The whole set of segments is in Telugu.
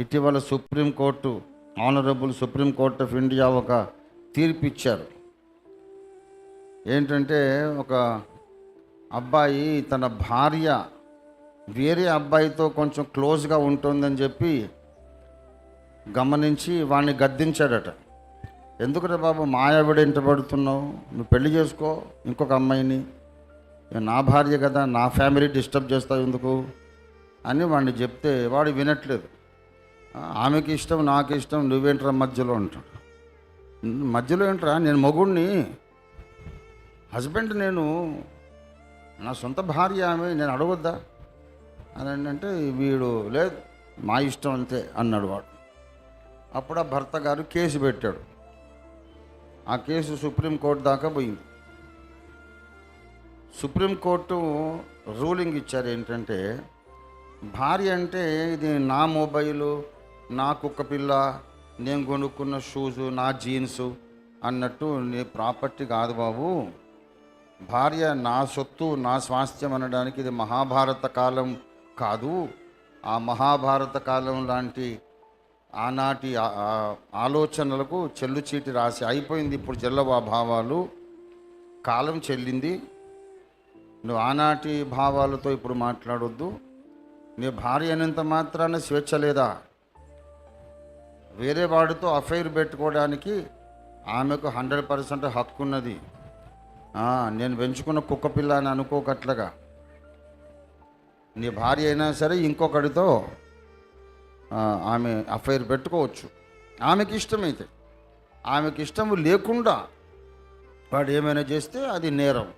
ఇటీవల supreme court, honourable Supreme Court of India ఒక తీర్పు ఇచ్చారు. ఏంటంటే ఒక అబ్బాయి తన భార్య వేరే అబ్బాయితో కొంచెం క్లోజ్గా ఉంటుందని చెప్పి గమనించి వాడిని గద్దించాడట. ఎందుకంటే బాబు మాయావిడ ఇంట పడుతున్నావు, నువ్వు పెళ్లి చేసుకో ఇంకొక అమ్మాయిని, నా భార్య కదా, నా ఫ్యామిలీ డిస్టర్బ్ చేస్తావు ఎందుకు అని వాడిని చెప్తే వాడు వినట్లేదు. ఆమెకి ఇష్టం, నాకు ఇష్టం, నువ్వేంట్రా మధ్యలో అంటాడు. మధ్యలో ఏంట్రా, నేను మొగుడిని, హస్బెండ్, నేను నా సొంత భార్య ఆమె, నేను అడగొద్దా అని అంటే వీడు లేదు మా ఇష్టం అంతే అన్నాడు వాడు. అప్పుడు ఆ భర్త గారు కేసు పెట్టాడు. ఆ కేసు సుప్రీంకోర్టు దాకా పోయింది. సుప్రీంకోర్టు రూలింగ్ ఇచ్చారు ఏంటంటే, భార్య అంటే ఇది నా మొబైలు, నా కుక్క పిల్ల, నేను కొనుక్కున్న షూజు, నా జీన్సు అన్నట్టు నీ ప్రాపర్టీ కాదు బాబు. భార్య నా సొత్తు, నా స్వాస్థ్యం అనడానికి ఇది మహాభారత కాలం కాదు. ఆ మహాభారత కాలం లాంటి ఆనాటి ఆలోచనలకు చెల్లుచీటి రాసి అయిపోయింది. ఇప్పుడు చెల్లవు ఆ భావాలు, కాలం చెల్లింది. నువ్వు ఆనాటి భావాలతో ఇప్పుడు మాట్లాడొద్దు. నీ భార్య అనేంత మాత్రాన స్వేచ్ఛ లేదా? వేరే వాడితో అఫైర్ పెట్టుకోవడానికి ఆమెకు 100% హక్కు ఉన్నది. నేను పెంచుకున్న కుక్క పిల్ల అని అనుకోకట్లగా. నీ భార్య అయినా సరే ఇంకొకడితో ఆమె అఫైర్ పెట్టుకోవచ్చు, ఆమెకి ఇష్టమైతే. ఆమెకి ఇష్టము లేకుండా వాడు ఏమైనా చేస్తే అది నేరం.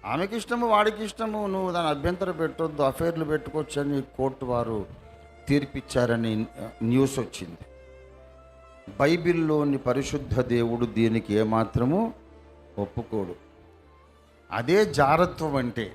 ఆమెకి ఇష్టము, వాడికి ఇష్టము, నువ్వు దాని అభ్యంతరం పెట్టొద్దు, అఫైర్లు పెట్టుకోవచ్చు అని కోర్టు వారు తీర్పిచ్చారని న్యూస్ వచ్చింది. బైబిల్లోని పరిశుద్ధ దేవుడు దీనికి ఏమాత్రము ఒప్పుకోడు. అదే జారత్వం అంటే.